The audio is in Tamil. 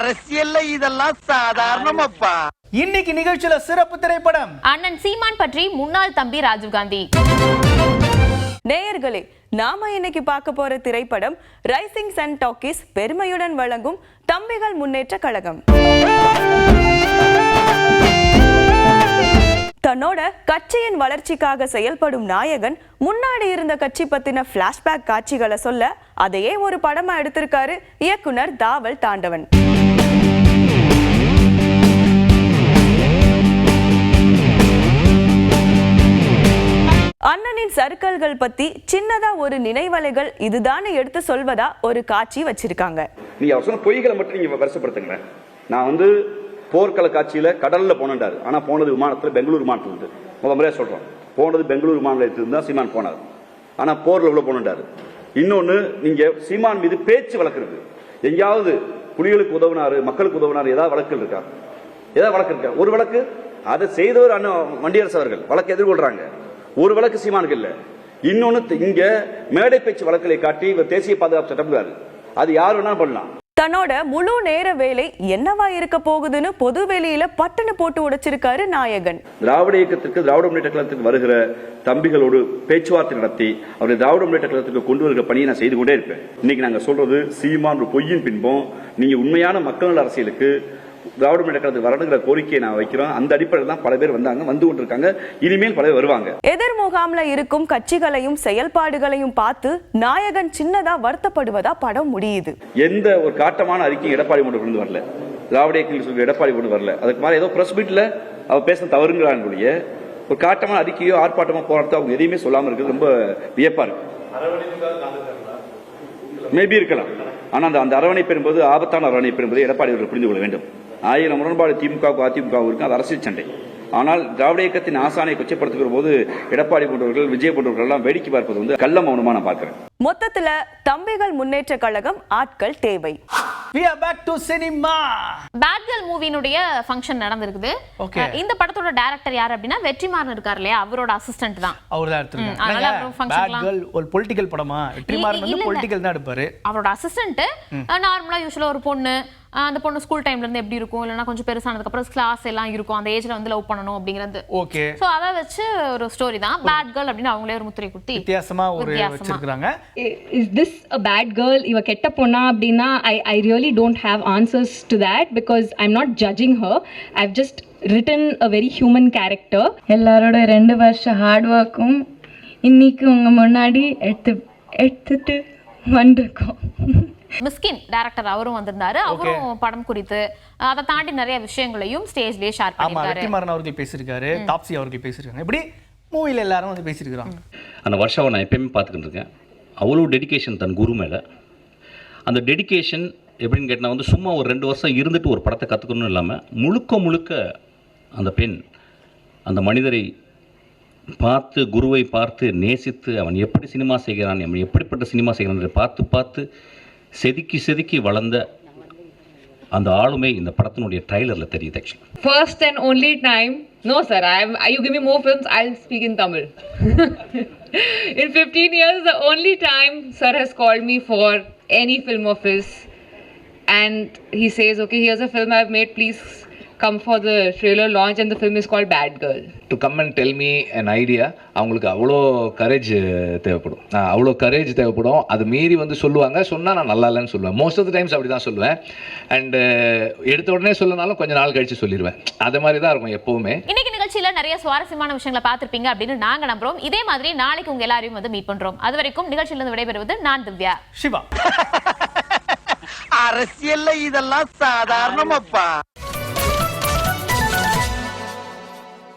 அரசியல்ல இதெல்லாம் சாதாரணமாப்பா. இன்னைக்கு நிகழ்ச்சியில சிறப்பு திரைப்படம் அண்ணன் சீமான் பற்றி முன்னாள் தம்பி ராஜீவ்காந்தி. நேயர்களே, நாம இன்னைக்கு பார்க்க போற திரைப்படம் ரைசிங் சன் டாக்கீஸ் பெருமையுடன் வழங்கும் தம்பிகள் முன்னேற்ற கழகம். தன்னோட கட்சியின் வளர்ச்சிக்காக செயல்படும் நாயகன் முன்னாடி இருந்த கட்சி பத்தின பிளாஷ்பேக் காட்சிகளை சொல்ல அதையே ஒரு படமா எடுத்திருக்காரு இயக்குனர் தாவல் தாண்டவன். அண்ணனின் சர்க்கிள்கள் பத்தி சின்னதா ஒரு நினைவலைகள் இதுதானே எடுத்து சொல்வதா ஒரு காட்சி வச்சிருக்காங்க. நீங்க அவர் சொன்ன பொய்களை மட்டும் நீங்க வருஷப்படுத்துங்க. நான் போர்க்கள காட்சியில கடல்ல போனேன்டாரு. ஆனா போனது விமானத்துல, பெங்களூர் விமானத்துல இருந்து. முத முறையா சொல்றோம், போனது பெங்களூர் விமான நிலையத்துல தான் சீமான் போனார். ஆனா போர்ல உள்ள போனேன்டாரு. இன்னொன்னு, நீங்க சீமான் மீது பேச்சு வழக்கு இருக்கு. எங்கேயாவது புலிகளுக்கு உதவினாரு, மக்களுக்கு உதவினாரு, ஏதாவது வழக்கு இருக்கா? ஏதாவது வழக்கு இருக்கா? ஒரு வழக்கு அதை செய்தவர் அண்ணன் வண்டியரசு அவர்கள் வழக்கு எதிர்கொள்றாங்க. ஒரு வழக்கு சீமானுக்கு இல்ல. இன்னொன்னு, இங்க மேடை பேச்சு வழக்குகளை காட்டி இவர் தேசிய பாதுகாப்பு சட்டம், அது யாரு வேணா பண்ணலாம். தன்னோட முழு நேர வேலை என்னவா இருக்க போகுதுன்னு பொது வெளியில பட்டனை போட்டு உடைச்சிருக்காரு நாயகன். திராவிட இயக்கத்திற்கு, திராவிட முன்னேற்ற கழகத்துக்கு வருகிற தம்பிகளோடு பேச்சுவார்த்தை நடத்தி அவரை திராவிட முன்னேற்ற கழகத்துக்கு கொண்டு வருகிற பணியை நான் செய்து கொண்டே இருப்பேன். இன்னைக்கு நாங்க சொல்றது சீமான் ஒரு பொய்யின் பின்பம். நீங்க உண்மையான மக்கள் அரசியலுக்கு திராவிட முன்னேற்ற கழகத்துக்கு வரணுங்கிற கோரிக்கையை நான் வைக்கிறோம். அந்த அடிப்படையில் தான் பல பேர் வந்தாங்க, வந்து கொண்டிருக்காங்க, இனிமேல் பல பேர் வருவாங்க. எதிர் முகாம்ல இருக்கும் கட்சிகளையும் செயல்பாடுகளையும் பார்த்து நாயகன் சின்னதா வருத்தப்படுவதா படம் முடியுது. எந்த ஒரு காட்டமான அறிக்கை எடப்பாடி கொண்டு வரல, திராவிட இயக்கங்கள் சொல்லி எடப்பாடி கொண்டு வரல. அதுக்கு மேல ஏதோ பிரஸ் மீட்ல அவர் பேச தவறுங்கிறாங்க. ஒரு காட்டமான அறிக்கையோ ஆர்ப்பாட்டமோ போராட்டத்தோ அவங்க எதையுமே சொல்லாம இருக்கிறது ரொம்ப வியப்பா இருக்கு. மேபி இருக்கலாம். ஆனா அந்த அரவணைப்பு என்பது ஆபத்தான அரவணைப்பு என்பதை எடப்பாடி அவர்கள் புரிந்து கொள்ள வேண்டும். 1000 முரண்பாடு திமுக அதிமுக இருக்கு, அது அரசியல் சண்டை. ஆனால் திராவிட இயக்கத்தின் ஆசானை கொச்சப்படுத்துகிற போது எடப்பாடி போன்றவர்கள், விஜய் போன்றவர்கள் எல்லாம் வேடிக்கை பார்ப்பது கள்ள மௌனமா நான் பார்க்கிறேன். மொத்தத்துல தம்பிகள் முன்னேற்ற கழகம் ஆட்கள் தேவை. We are back to cinema. Bad girl மூவினுடைய ஃபங்க்ஷன் நடந்திருக்குது. இந்த படத்தோட டைரக்டர் யார் அப்படின்னா வெற்றிமாறன் இருக்கார் இல்லையா, அவரோட அசிஸ்டன்ட் தான். அவர் தான் எடுத்துருக்காங்க. பேட் கேர்ள் ஒரு பொலிட்டிக்கல் படமா? வெற்றிமாறன் வந்து பொலிட்டிக்கல் தான் எடுப்பாரு. அவரோட அசிஸ்டன்ட் நார்மலா யூசுவலா ஒரு பொண்ணு, அந்த பொண்ணு ஸ்கூல் டைம்ல இருந்து எப்படி இருக்கும், இல்லைன்னா கொஞ்சம் பெருசானதுக்கு அப்புறம் கிளாஸ் எல்லாம் இருக்கும், அந்த ஏஜ்ல வந்து லவ் பண்ணணும் அப்படிங்கிறது. ஓகே, சோ அதை வச்சு ஒரு ஸ்டோரி தான் பேட் கேர்ள் அப்படின்னு அவங்களே ஒரு முத்திரை குத்தி வித்தியாசமா ஒரு வச்சிருக்காங்க. Is this a bad girl? இவ கெட்ட பொண்ணா அப்படினா I really don't have answers to that because I'm not judging her. I've just written a very human character. எல்லாரோட 2 வருஷ ஹார்ட் ஒர்க்கும் இன்னைக்கு உங்க முன்னாடி எடுத்துட்டு வந்திருக்கோம். மிஸ்கின் டைரக்டர் அவரும் வந்திருந்தாரு. அவரும் படம் குறித்து அதை தாண்டி நிறைய விஷயங்களையும் ஸ்டேஜ்லயே ஷேர் பண்ணிருக்காரு. வெற்றிமாறன் அவர்கள் பேசியிருக்காரு, தாப்சி அவர்கள் பேசியிருக்காங்க. இப்படி மூவில எல்லாரும் வந்து பேசியிருக்காங்க. அந்த வருஷம் நான் எப்பயுமே பார்த்துக்கிட்டு இருக்கேன். அவ்வளோ டெடிகேஷன் தன் குரு மேலே. அந்த டெடிகேஷன் எப்படின்னு கேட்டால் சும்மா ஒரு 2 வருஷம் இருந்துட்டு ஒரு படத்தை கற்றுக்கணும் இல்லாமல் முழுக்க அந்த பெண் அந்த மனிதரை பார்த்து, குருவை பார்த்து நேசித்து, அவன் எப்படி சினிமா செய்கிறான், அவன் எப்படிப்பட்ட சினிமா செய்கிறான் பார்த்து செதுக்கி வளர்ந்த அந்த ஆளுமை இந்த படத்தினுடைய ட்ரைலரில் தெரியுது. Actually first and only time, no sir, you give me more films, I'll speak in Tamil. In 15 years, the only time sir has called me for any film of his, and he says, okay, here's a film I've made, please come for the trailer launch, and the film is called Bad Girl. To come and tell me an idea, அவங்களுக்கு அவ்வளோ கரேஜ் தேவைப்படும். அது மீறி வந்து சொல்லுவாங்க, சொன்னால் நான் நல்லா இல்லைன்னு சொல்லுவேன். மோஸ்ட் ஆஃப் த டைம்ஸ் அப்படி தான் சொல்லுவேன். அண்ட் எடுத்த உடனே சொல்லனாலும் கொஞ்சம் நாள் கழிச்சு சொல்லிடுவேன். அது மாதிரி தான் இருக்கும் எப்பவுமே. இன்னைக்கு நிகழ்ச்சியில நிறைய சுவாரஸ்யமான விஷயங்களை பார்த்திருப்பீங்க அப்படின்னு நாங்க நம்புறோம். இதே மாதிரி நாளைக்கு உங்க எல்லாரையும் வந்து மீட் பண்றோம். அது வரைக்கும் நிகழ்ச்சியிலிருந்து விடைபெறுவது நான் திவ்யா, சிவா. அரசியல்ல இதெல்லாம் சாதாரணமாப்பா.